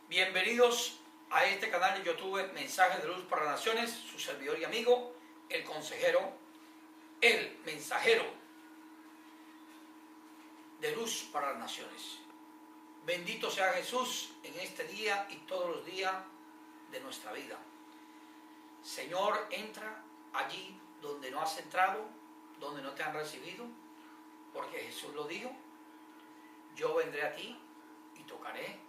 Bienvenidos a este canal de YouTube Mensajes de Luz para las Naciones, su servidor y amigo, el consejero, el mensajero de Luz para las Naciones. Bendito sea Jesús en este día y todos los días de nuestra vida. Señor, entra allí donde no has entrado, donde no te han recibido, porque Jesús lo dijo: yo vendré a ti y tocaré,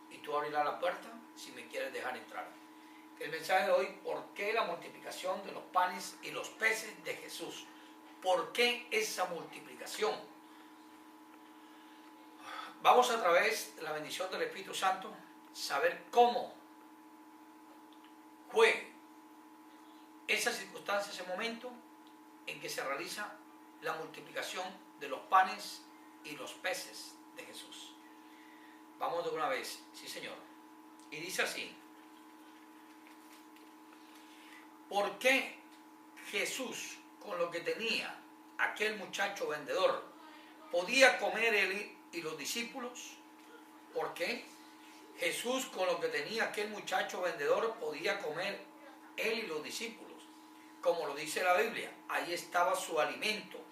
y tú abrirás la puerta si me quieres dejar entrar. El mensaje de hoy: ¿por qué la multiplicación de los panes y los peces de Jesús? ¿Por qué esa multiplicación? Vamos, a través de la bendición del Espíritu Santo, saber cómo fue esa circunstancia, ese momento en que se realiza la multiplicación de los panes y los peces de Jesús. Vamos de una vez. Sí, Señor. Y dice así: ¿por qué Jesús, con lo que tenía aquel muchacho vendedor, podía comer él y los discípulos? ¿Por qué Jesús, con lo que tenía aquel muchacho vendedor, podía comer él y los discípulos? Como lo dice la Biblia, ahí estaba su alimento.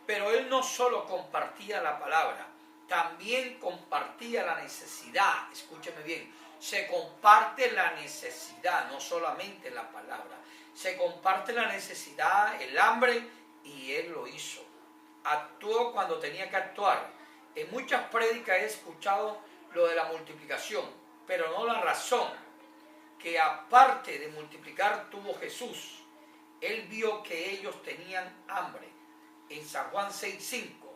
Pero él no solo compartía la palabra, también compartía la necesidad. Escúcheme bien, se comparte la necesidad, no solamente la palabra. Se comparte la necesidad, el hambre, y él lo hizo. Actuó cuando tenía que actuar. En muchas prédicas he escuchado lo de la multiplicación, pero no la razón que aparte de multiplicar tuvo Jesús. Él vio que ellos tenían hambre en San Juan 6:5.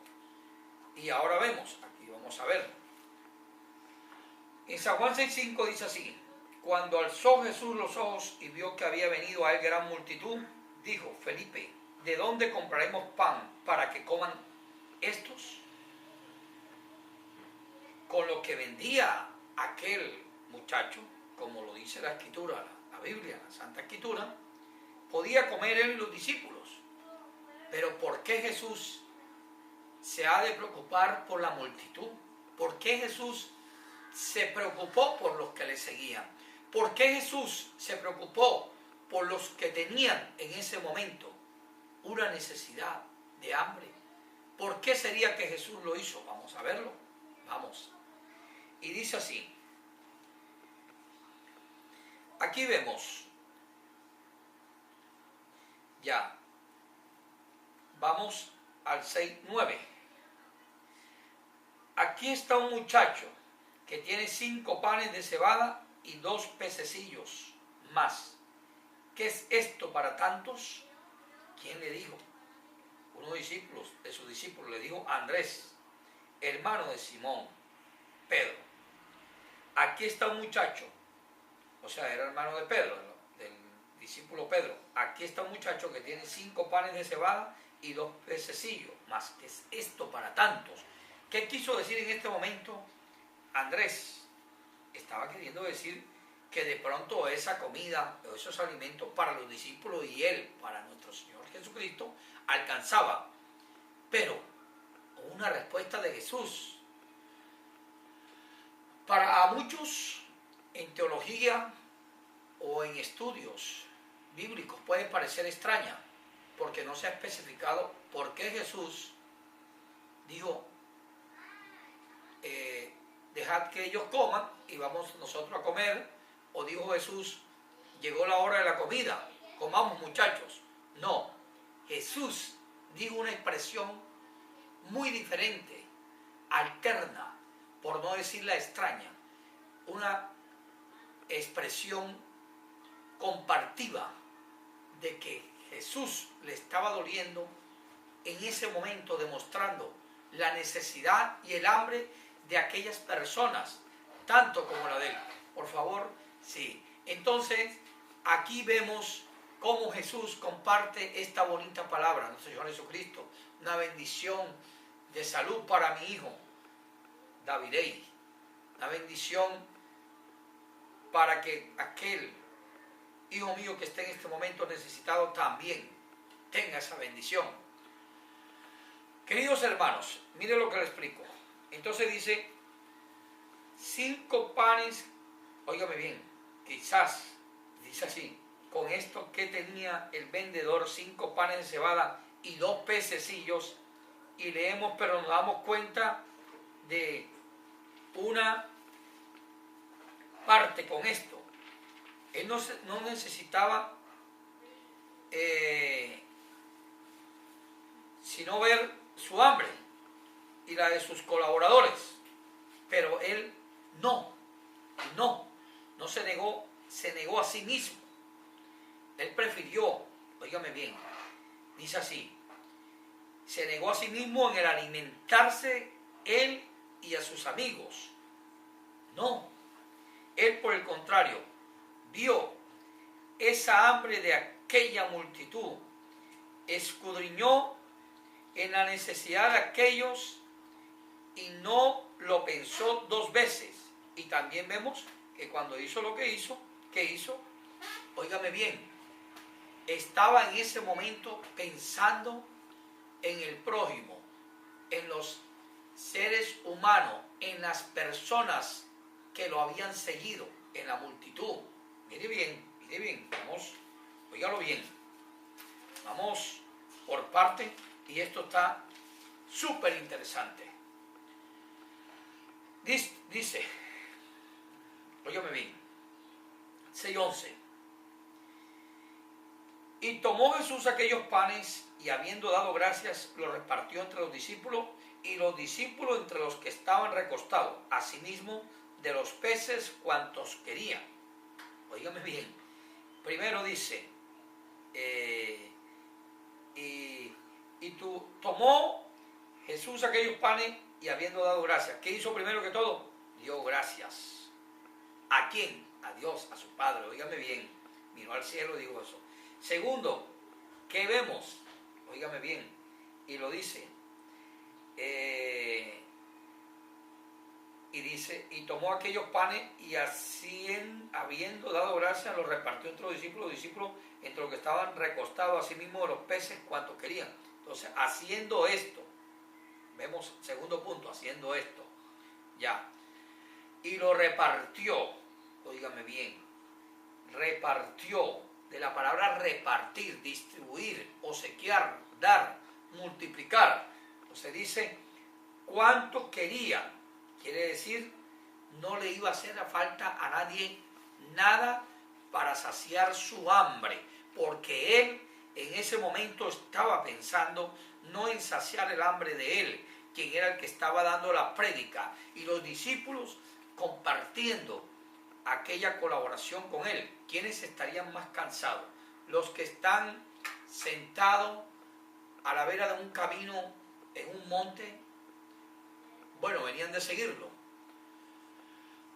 Y ahora vemos, aquí vamos a ver. En San Juan 6:5 dice así: cuando alzó Jesús los ojos y vio que había venido a él gran multitud, dijo: Felipe, ¿de dónde compraremos pan para que coman estos? Con lo que vendía aquel muchacho, como lo dice la Escritura, la Biblia, la Santa Escritura, podía comer él y los discípulos. Pero ¿por qué Jesús se ha de preocupar por la multitud? ¿Por qué Jesús se preocupó por los que le seguían? ¿Por qué Jesús se preocupó por los que tenían en ese momento una necesidad de hambre? ¿Por qué sería que Jesús lo hizo? Vamos a verlo. Vamos. Y dice así. Aquí vemos. Ya. Vamos al 6:9. Aquí está un muchacho que tiene 5 panes de cebada y 2 pececillos más. ¿Qué es esto para tantos? ¿Quién le dijo? Uno de sus discípulos le dijo: Andrés, hermano de Simón Pedro. Aquí está un muchacho, o sea, era hermano de Pedro, del discípulo Pedro. Aquí está un muchacho que tiene 5 panes de cebada y 2 pececillos más. ¿Qué es esto para tantos? ¿Qué quiso decir en este momento Andrés? Estaba queriendo decir que de pronto esa comida o esos alimentos para los discípulos y él, para nuestro Señor Jesucristo, alcanzaba. Pero una respuesta de Jesús. Para muchos en teología o en estudios bíblicos puede parecer extraña, porque no se ha especificado por qué Jesús dijo: dejad que ellos coman y vamos nosotros a comer. O dijo Jesús: llegó la hora de la comida, comamos, muchachos. No, Jesús dijo una expresión muy diferente, alterna, por no decir la extraña, una expresión compartida de que Jesús le estaba doliendo en ese momento, demostrando la necesidad y el hambre de aquellas personas, tanto como la de él. Por favor, sí. Entonces, aquí vemos cómo Jesús comparte esta bonita palabra, nuestro Señor Jesucristo, una bendición de salud para mi hijo Davidei, una bendición para que aquel hijo mío que esté en este momento necesitado también tenga esa bendición. Queridos hermanos, miren lo que les explico. Entonces dice: 5 panes óigame bien, quizás, dice así, con esto que tenía el vendedor 5 panes de cebada y 2 pececillos, y leemos, pero nos damos cuenta de una parte con esto. Él no necesitaba sino ver su hambre y la de sus colaboradores, pero él no se negó a sí mismo. Él prefirió, óigame bien, dice así, se negó a sí mismo en el alimentarse él y a sus amigos. No, él por el contrario, vio esa hambre de aquella multitud, escudriñó en la necesidad de aquellos y no lo pensó 2 veces. Y también vemos que cuando hizo lo que hizo, ¿qué hizo? Óigame bien, estaba en ese momento pensando en el prójimo, en los seres humanos, en las personas que lo habían seguido, en la multitud. Mire bien, vamos, óigalo bien. Vamos por parte, y esto está súper interesante. Dice, óigame bien, 6:11. Y tomó Jesús aquellos panes, y habiendo dado gracias, los repartió entre los discípulos, y los discípulos entre los que estaban recostados, asimismo de los peces cuantos querían. Óigame bien, primero dice, tomó Jesús aquellos panes, y habiendo dado gracias, ¿qué hizo primero que todo? Dio gracias. ¿A quién? A Dios, a su Padre. Óigame bien, miró al cielo y dijo eso. Segundo, ¿qué vemos? Óigame bien, y lo dice, y dice, y tomó aquellos panes, y así, habiendo dado gracias, los repartió entre los discípulos entre los que estaban recostados, asimismo de los peces cuantos querían. Entonces, haciendo esto, vemos segundo punto, haciendo esto, ya, y lo repartió, óigame bien, repartió, de la palabra repartir, distribuir, obsequiar, dar, multiplicar. Entonces dice, cuánto quería, quiere decir, no le iba a hacer falta a nadie nada para saciar su hambre, porque él en ese momento estaba pensando no en saciar el hambre de él, quien era el que estaba dando la prédica, y los discípulos compartiendo aquella colaboración con él. ¿Quiénes estarían más cansados? Los que están sentados a la vera de un camino en un monte. Bueno, venían de seguirlo,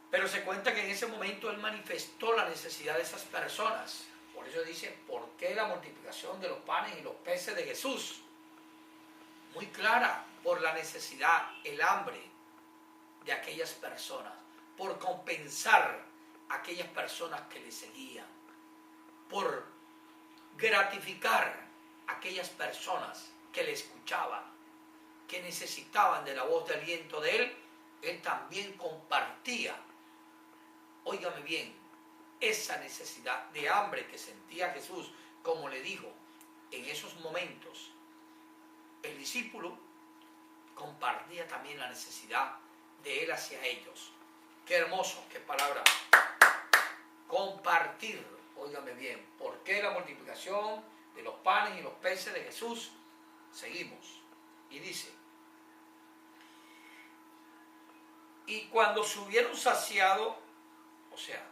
pero se cuenta que en ese momento él manifestó la necesidad de esas personas. Por eso dice, ¿por qué la multiplicación de los panes y los peces de Jesús? Muy clara, por la necesidad, el hambre de aquellas personas, por compensar a aquellas personas que le seguían, por gratificar a aquellas personas que le escuchaban, que necesitaban de la voz de aliento de él. Él también compartía, óigame bien, esa necesidad de hambre que sentía Jesús, como le dijo en esos momentos. El discípulo compartía también la necesidad de él hacia ellos. Qué hermoso, qué palabra. Compartir, óigame bien, ¿por qué la multiplicación de los panes y los peces de Jesús? Seguimos. Y dice, y cuando se hubieron saciado, o sea,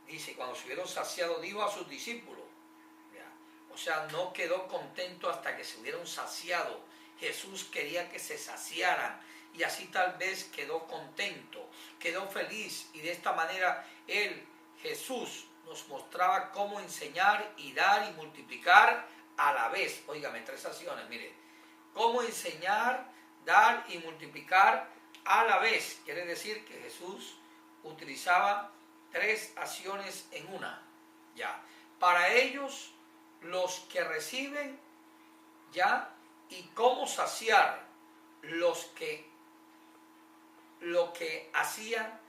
dice, cuando se hubieron saciado, dijo a sus discípulos, o sea, no quedó contento hasta que se hubieron saciado. Jesús quería que se saciaran, y así tal vez quedó contento, quedó feliz, y de esta manera Jesús nos mostraba cómo enseñar y dar y multiplicar a la vez. Óigame, 3 acciones, mire, cómo enseñar, dar y multiplicar a la vez. Quiere decir que Jesús utilizaba 3 acciones en una, ya, para ellos, los que reciben, ya, y cómo saciar lo que hacían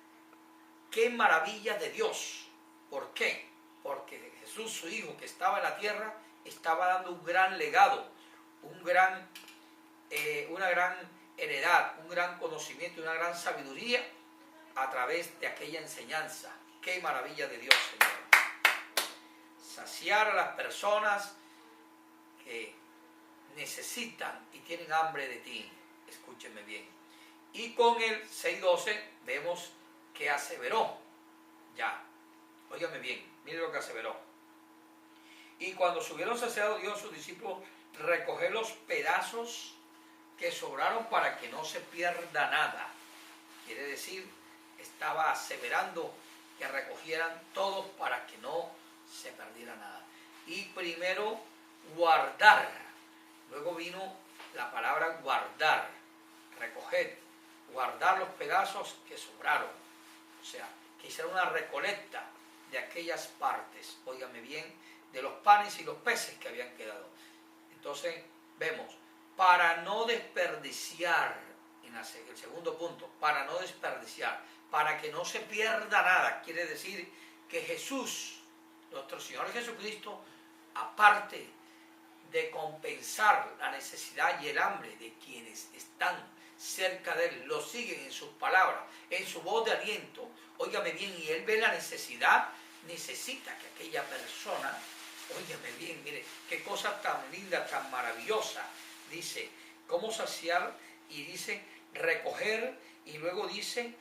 qué maravilla de Dios. ¿Por qué? Porque Jesús, su Hijo, que estaba en la tierra, estaba dando un gran legado, una gran heredad, un gran conocimiento, una gran sabiduría a través de aquella enseñanza. ¡Qué maravilla de Dios, Señor! Saciar a las personas que necesitan y tienen hambre de ti. Escúchenme bien. Y con el 6:12 vemos que aseveró. Ya, óigame bien, mire lo que aseveró. Y cuando se hubieron saciado, dio a sus discípulos recoger los pedazos que sobraron para que no se pierda nada. Quiere decir, estaba aseverando que recogieran todos para que no se perdiera nada. Y primero, guardar. Luego vino la palabra guardar, recoger, guardar los pedazos que sobraron. O sea, que hicieron una recolecta de aquellas partes, óigame bien, de los panes y los peces que habían quedado. Entonces, vemos, para no desperdiciar, en el segundo punto, para no desperdiciar, para que no se pierda nada, quiere decir que Jesús, nuestro Señor Jesucristo, aparte de compensar la necesidad y el hambre de quienes están cerca de Él, lo siguen en sus palabras, en su voz de aliento, óigame bien, y Él ve la necesidad, necesita que aquella persona, óigame bien, mire, qué cosa tan linda, tan maravillosa, dice, cómo saciar, y dice, recoger, y luego dice,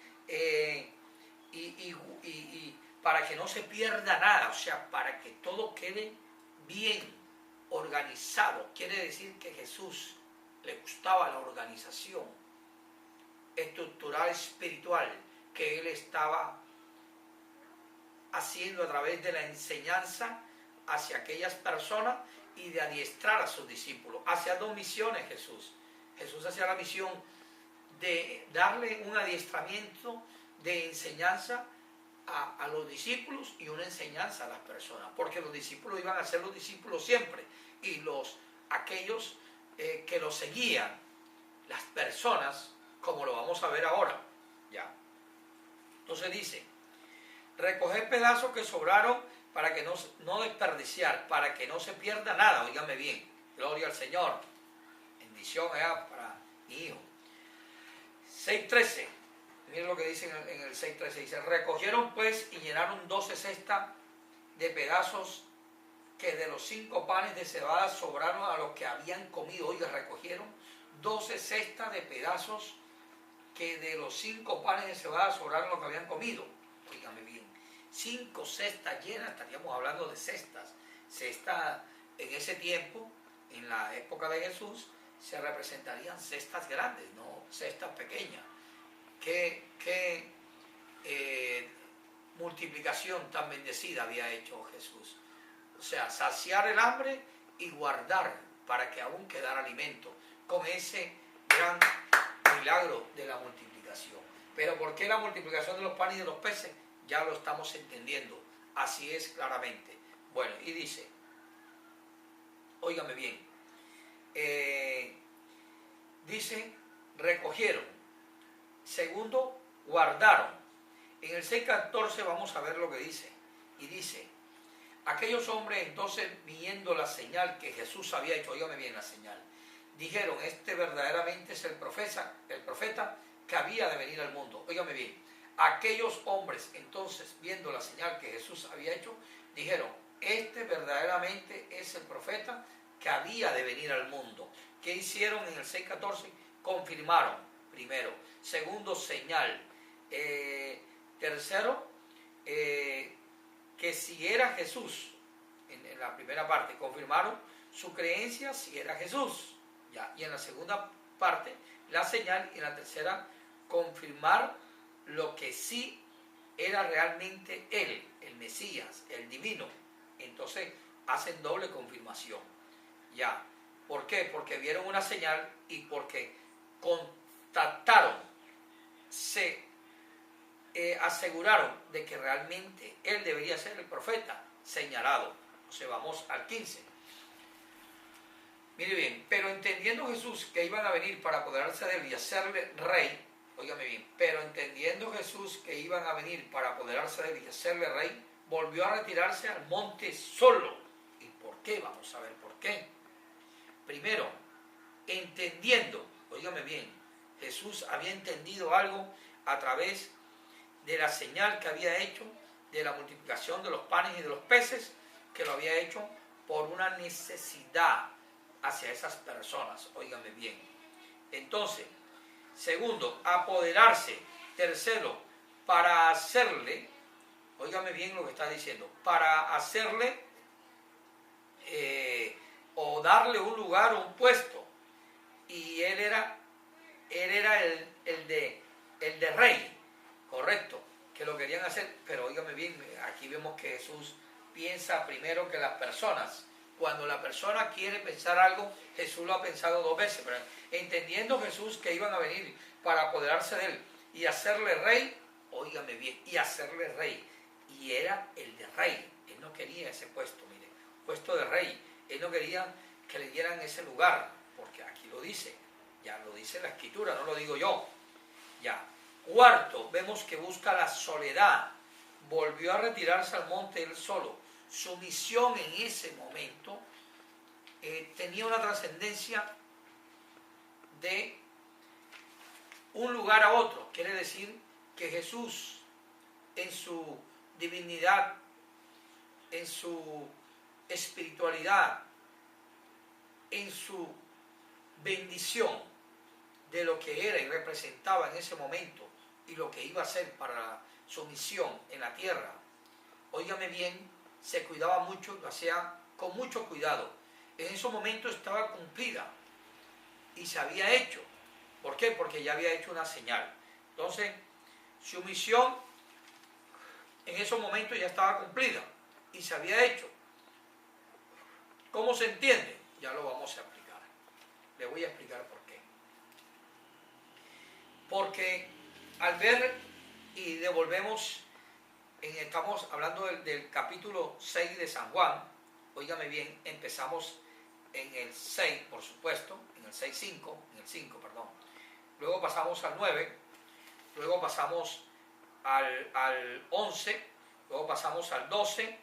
para que no se pierda nada, o sea, para que todo quede bien organizado. Quiere decir que Jesús le gustaba la organización estructural, espiritual, que Él estaba haciendo a través de la enseñanza hacia aquellas personas y de adiestrar a sus discípulos. Hacía dos misiones Jesús. Jesús hacía la misión de darle un adiestramiento de enseñanza a los discípulos y una enseñanza a las personas, porque los discípulos iban a ser los discípulos siempre, y aquellos que los seguían, las personas, como lo vamos a ver ahora, ya. Entonces dice, recoger pedazos que sobraron para que no desperdiciar, para que no se pierda nada, oígame bien, gloria al Señor, bendición para mi hijo. 6:13. Miren lo que dice en el 6:13, dice, recogieron pues y llenaron 12 cestas de pedazos que de los 5 panes de cebada sobraron a los que habían comido. Oiga, recogieron 12 cestas de pedazos que de los 5 panes de cebada sobraron a los que habían comido. Oígame bien, 5 cestas llenas, estaríamos hablando de cestas. Cestas en ese tiempo, en la época de Jesús, se representarían cestas grandes, no cestas pequeñas. ¿Qué multiplicación tan bendecida había hecho Jesús? O sea, saciar el hambre y guardar para que aún quedara alimento, con ese gran milagro de la multiplicación. Pero ¿por qué la multiplicación de los panes y de los peces? Ya lo estamos entendiendo, así es claramente. Bueno, y dice, óigame bien, dice, recogieron. Segundo, guardaron. En el 6:14 vamos a ver lo que dice. Y dice, aquellos hombres entonces, viendo la señal que Jesús había hecho, óigame bien la señal, dijeron, este verdaderamente es el profeta que había de venir al mundo. Óigame bien, aquellos hombres entonces, viendo la señal que Jesús había hecho, dijeron, este verdaderamente es el profeta que había de venir al mundo. ¿Qué hicieron en el 6:14? Confirmaron, primero. Segundo, señal. Tercero, que si era Jesús, en la primera parte, confirmaron su creencia si era Jesús. Ya. Y en la segunda parte, la señal. Y en la tercera, confirmar lo que sí era realmente Él, el Mesías, el divino. Entonces, hacen doble confirmación. Ya. ¿Por qué? Porque vieron una señal y porque contactaron, se aseguraron de que realmente Él debería ser el profeta señalado. O sea, vamos al 15. Mire bien, pero entendiendo Jesús que iban a venir para apoderarse de Él y hacerle rey, óigame bien, pero entendiendo Jesús que iban a venir para apoderarse de él y hacerle rey, volvió a retirarse al monte solo. ¿Y por qué? Vamos a ver por qué. Primero, entendiendo, óigame bien, Jesús había entendido algo a través de la señal que había hecho, de la multiplicación de los panes y de los peces, que lo había hecho por una necesidad hacia esas personas, óigame bien. Entonces, segundo, apoderarse. Tercero, para hacerle, óigame bien lo que está diciendo, para hacerle o darle un lugar o un puesto. Y él era el de rey, correcto, que lo querían hacer, pero óigame bien, aquí vemos que Jesús piensa primero que las personas. Cuando la persona quiere pensar algo, Jesús lo ha pensado dos veces, pero entendiendo Jesús que iban a venir para apoderarse de él y hacerle rey, óigame bien, y hacerle rey, y era el de rey. Él no quería ese puesto, mire, puesto de rey. Él no quería que le dieran ese lugar, porque aquí lo dice, ya lo dice la Escritura, no lo digo yo. Ya. Cuarto, vemos que busca la soledad. Volvió a retirarse al monte él solo. Su misión en ese momento tenía una trascendencia de un lugar a otro. Quiere decir que Jesús, en su divinidad, en su espiritualidad, en su bendición de lo que era y representaba en ese momento y lo que iba a hacer para su misión en la tierra, óigame bien, se cuidaba mucho, lo hacía con mucho cuidado. En ese momento estaba cumplida y se había hecho. ¿Por qué? Porque ya había hecho una señal. Entonces, su misión en esos momentos ya estaba cumplida y se había hecho. ¿Cómo se entiende? Ya lo vamos a explicar. Le voy a explicar por qué. Porque al ver y devolvemos, estamos hablando del capítulo 6 de San Juan, óigame bien, empezamos en el 6, por supuesto, en el 6.5, en el 5, perdón. Luego pasamos al 9, luego pasamos al 11, luego pasamos al 12,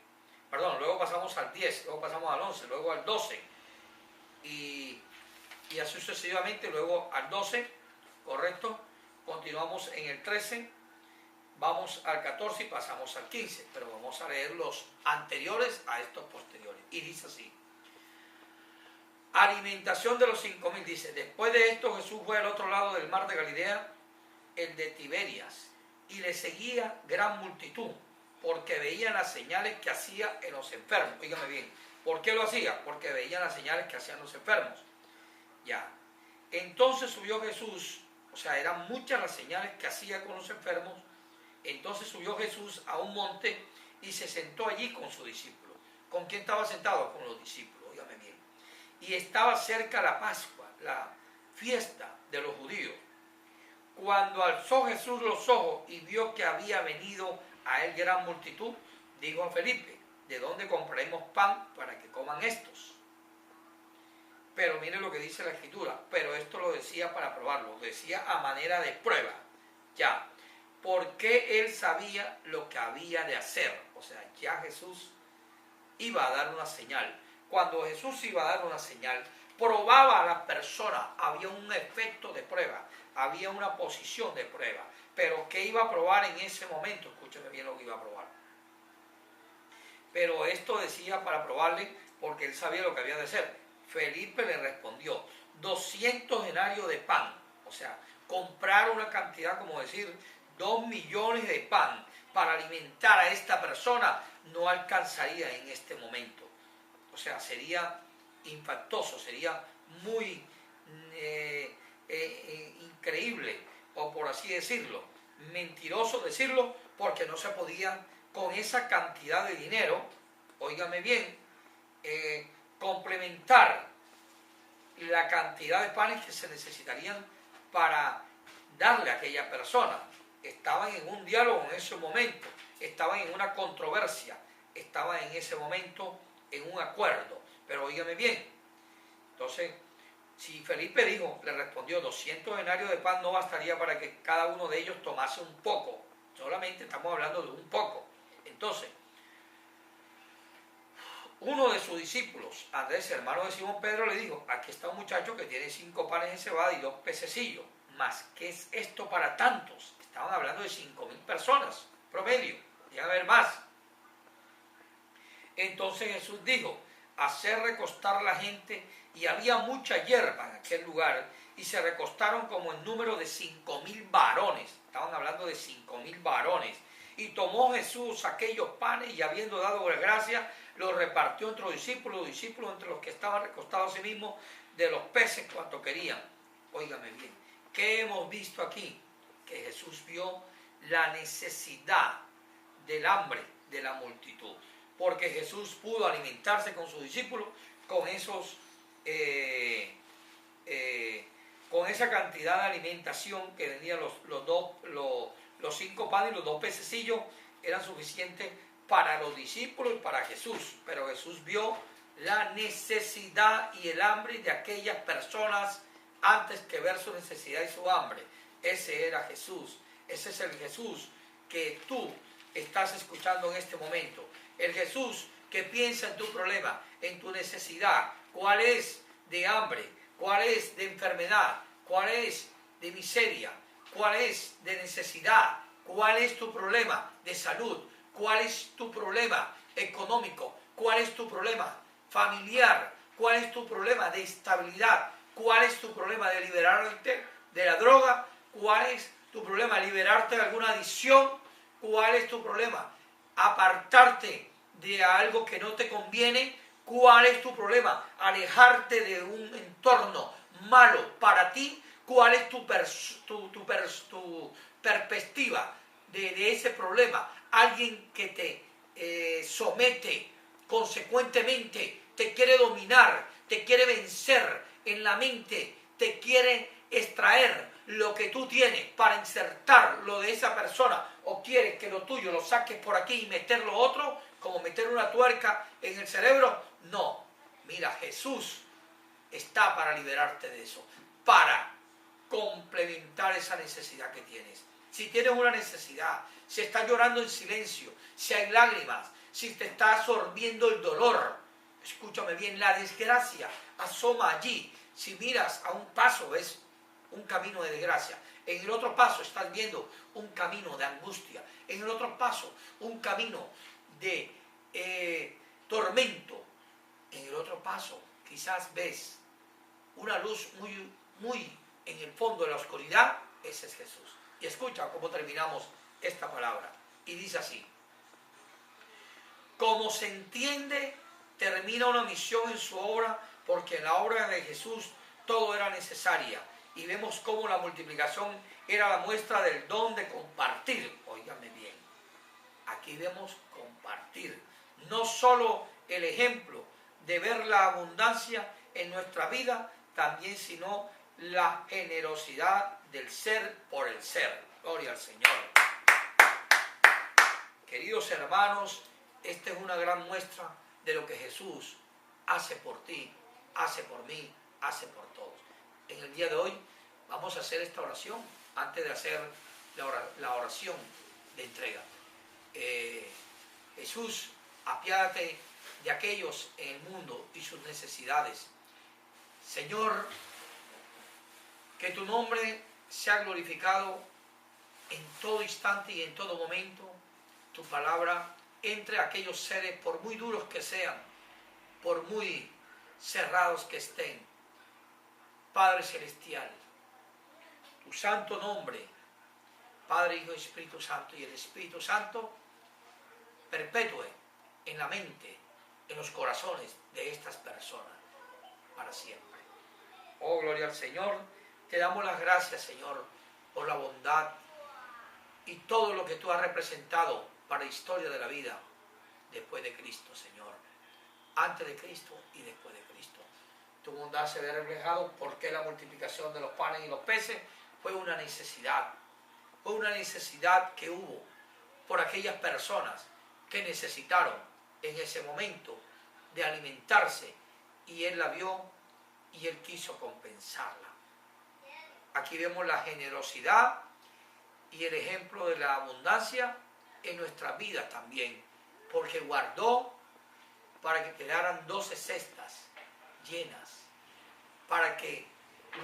perdón, luego pasamos al 10, luego pasamos al 11, luego al 12, y así sucesivamente, luego al 12, ¿correcto? Continuamos en el 13, vamos al 14 y pasamos al 15, pero vamos a leer los anteriores a estos posteriores. Y dice así: alimentación de los 5.000, dice, después de esto Jesús fue al otro lado del mar de Galilea, el de Tiberias, y le seguía gran multitud, porque veían las señales que hacía en los enfermos. Dígame bien, ¿por qué lo hacía? Porque veían las señales que hacían los enfermos. Ya. Entonces subió Jesús, o sea, eran muchas las señales que hacía con los enfermos. Entonces subió Jesús a un monte y se sentó allí con sus discípulos. ¿Con quién estaba sentado? Con los discípulos, óigame bien. Y estaba cerca la Pascua, la fiesta de los judíos. Cuando alzó Jesús los ojos y vio que había venido a él gran multitud, dijo a Felipe: ¿de dónde compraremos pan para que coman estos? Pero mire lo que dice la Escritura, pero esto lo decía para probarlo, lo decía a manera de prueba, ya, porque él sabía lo que había de hacer. O sea, ya Jesús iba a dar una señal. Cuando Jesús iba a dar una señal, probaba a la persona, había un efecto de prueba, había una posición de prueba. Pero ¿qué iba a probar en ese momento? Escúcheme bien lo que iba a probar. Pero esto decía para probarle, porque él sabía lo que había de hacer. Felipe le respondió: 200 denarios de pan. O sea, comprar una cantidad, como decir, 2 millones de pan para alimentar a esta persona no alcanzaría en este momento. O sea, sería impactoso, sería muy increíble, o por así decirlo, mentiroso decirlo, porque no se podía con esa cantidad de dinero, óigame bien, complementar la cantidad de panes que se necesitarían para darle a aquella persona. Estaban en un diálogo en ese momento, estaban en una controversia, estaban en ese momento en un acuerdo. Pero óigame bien, entonces Si Felipe dijo, le respondió, 200 denarios de pan no bastaría para que cada uno de ellos tomase un poco. Solamente estamos hablando de un poco. Entonces, uno de sus discípulos, Andrés, hermano de Simón Pedro, le dijo, aquí está un muchacho que tiene 5 panes de cebada y 2 pececillos. Mas, ¿qué es esto para tantos? Estaban hablando de 5.000 personas, promedio. Podían haber más. Entonces Jesús dijo, hacer recostar la gente, y había mucha hierba en aquel lugar, y se recostaron como en número de 5.000 varones. Estaban hablando de 5.000 varones. Y tomó Jesús aquellos panes, y habiendo dado gracia, los repartió entre los discípulos entre los que estaban recostados a sí mismos, de los peces cuanto querían. Óigame bien, ¿qué hemos visto aquí? Que Jesús vio la necesidad del hambre de la multitud, porque Jesús pudo alimentarse con sus discípulos con con esa cantidad de alimentación que venían los 5 panes y los 2 pececillos, eran suficientes para los discípulos y para Jesús. Pero Jesús vio la necesidad y el hambre de aquellas personas antes que ver su necesidad y su hambre. Ese era Jesús. Ese es el Jesús que tú estás escuchando en este momento. El Jesús que piensa en tu problema, en tu necesidad. ¿Cuál es de hambre? ¿Cuál es de enfermedad? ¿Cuál es de miseria? ¿Cuál es de necesidad? ¿Cuál es tu problema de salud? ¿Cuál es tu problema económico? ¿Cuál es tu problema familiar? ¿Cuál es tu problema de estabilidad? ¿Cuál es tu problema de liberarte de la droga? ¿Cuál es tu problema de liberarte de alguna adicción? ¿Cuál es tu problema? Apartarte de algo que no te conviene. ¿Cuál es tu problema? Alejarte de un entorno malo para ti. ¿Cuál es tu perspectiva de ese problema? Alguien que te somete consecuentemente, te quiere dominar, te quiere vencer en la mente, te quiere extraer lo que tú tienes para insertar lo de esa persona, o quiere que lo tuyo lo saques por aquí y meter lo otro, como meter una tuerca en el cerebro. No, mira, Jesús está para liberarte de eso, para complementar esa necesidad que tienes. Si tienes una necesidad, si estás llorando en silencio, si hay lágrimas, si te está absorbiendo el dolor, escúchame bien, la desgracia asoma allí. Si miras a un paso, ves un camino de desgracia. En el otro paso estás viendo un camino de angustia. En el otro paso, un camino de tormento. En el otro paso, quizás ves una luz muy en el fondo de la oscuridad. Ese es Jesús. Y escucha cómo terminamos esta palabra. Y dice así: como se entiende, termina una misión en su obra, porque en la obra de Jesús todo era necesaria. Y vemos cómo la multiplicación era la muestra del don de compartir. Óigame bien, aquí vemos compartir. No solo el ejemplo de ver la abundancia en nuestra vida, también sino la generosidad del ser por el ser. Gloria al Señor. Queridos hermanos, esta es una gran muestra de lo que Jesús hace por ti, hace por mí, hace por todos. En el día de hoy vamos a hacer esta oración antes de hacer la oración de entrega. Jesús, apiádate de aquellos en el mundo y sus necesidades. Señor, que tu nombre sea glorificado en todo instante y en todo momento. Tu palabra entre a aquellos seres, por muy duros que sean, por muy cerrados que estén. Padre Celestial, tu santo nombre, Padre, Hijo y Espíritu Santo, y el Espíritu Santo perpetúe en la mente, en los corazones de estas personas, para siempre. Oh, gloria al Señor. Te damos las gracias, Señor, por la bondad y todo lo que tú has representado para la historia de la vida después de Cristo, Señor. Antes de Cristo y después de Cristo. Tu bondad se ve reflejado porque la multiplicación de los panes y los peces fue una necesidad. Fue una necesidad que hubo por aquellas personas que necesitaron en ese momento de alimentarse, y Él la vio y Él quiso compensarla. Aquí vemos la generosidad y el ejemplo de la abundancia en nuestras vidas también, porque guardó para que quedaran 12 cestas llenas, para que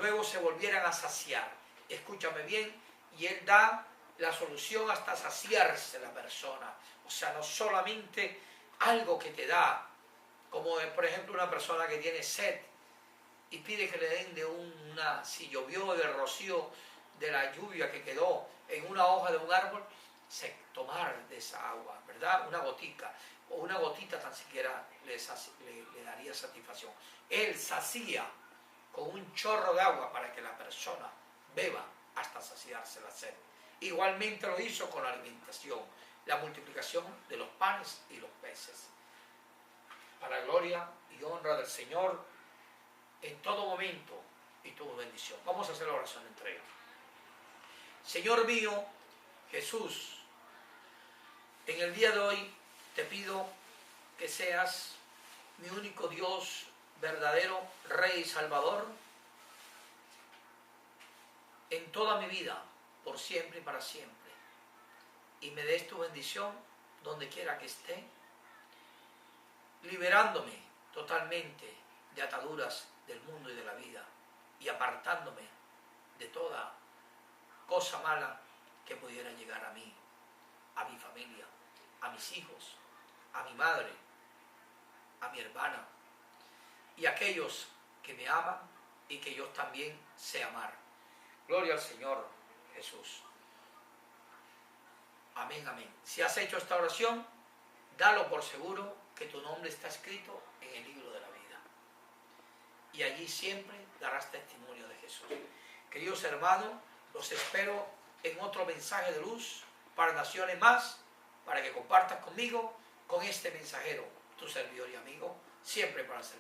luego se volvieran a saciar. Escúchame bien, y Él da la solución hasta saciarse la persona. O sea, no solamente algo que te da, como por ejemplo una persona que tiene sed y pide que le den de si llovió del rocío de la lluvia que quedó en una hoja de un árbol, tomar de esa agua, ¿verdad? Una gotica, o una gotita tan siquiera le daría satisfacción. Él sacía con un chorro de agua para que la persona beba hasta saciarse la sed. Igualmente lo hizo con la alimentación, la multiplicación de los panes y los peces. Para gloria y honra del Señor en todo momento y tu bendición. Vamos a hacer la oración de entrega. Señor mío, Jesús, en el día de hoy te pido que seas mi único Dios, verdadero Rey y Salvador, en toda mi vida, por siempre y para siempre. Y me des tu bendición donde quiera que esté, liberándome totalmente de ataduras del mundo y de la vida y apartándome de toda cosa mala que pudiera llegar a mí, a mi familia, a mis hijos, a mi madre, a mi hermana y a aquellos que me aman y que yo también sé amar. Gloria al Señor Jesús. Amén, amén. Si has hecho esta oración, dalo por seguro que tu nombre está escrito en el libro de la vida. Y allí siempre darás testimonio de Jesús. Queridos hermanos, los espero en otro mensaje de luz para naciones más, para que compartas conmigo, con este mensajero, tu servidor y amigo, siempre para servir.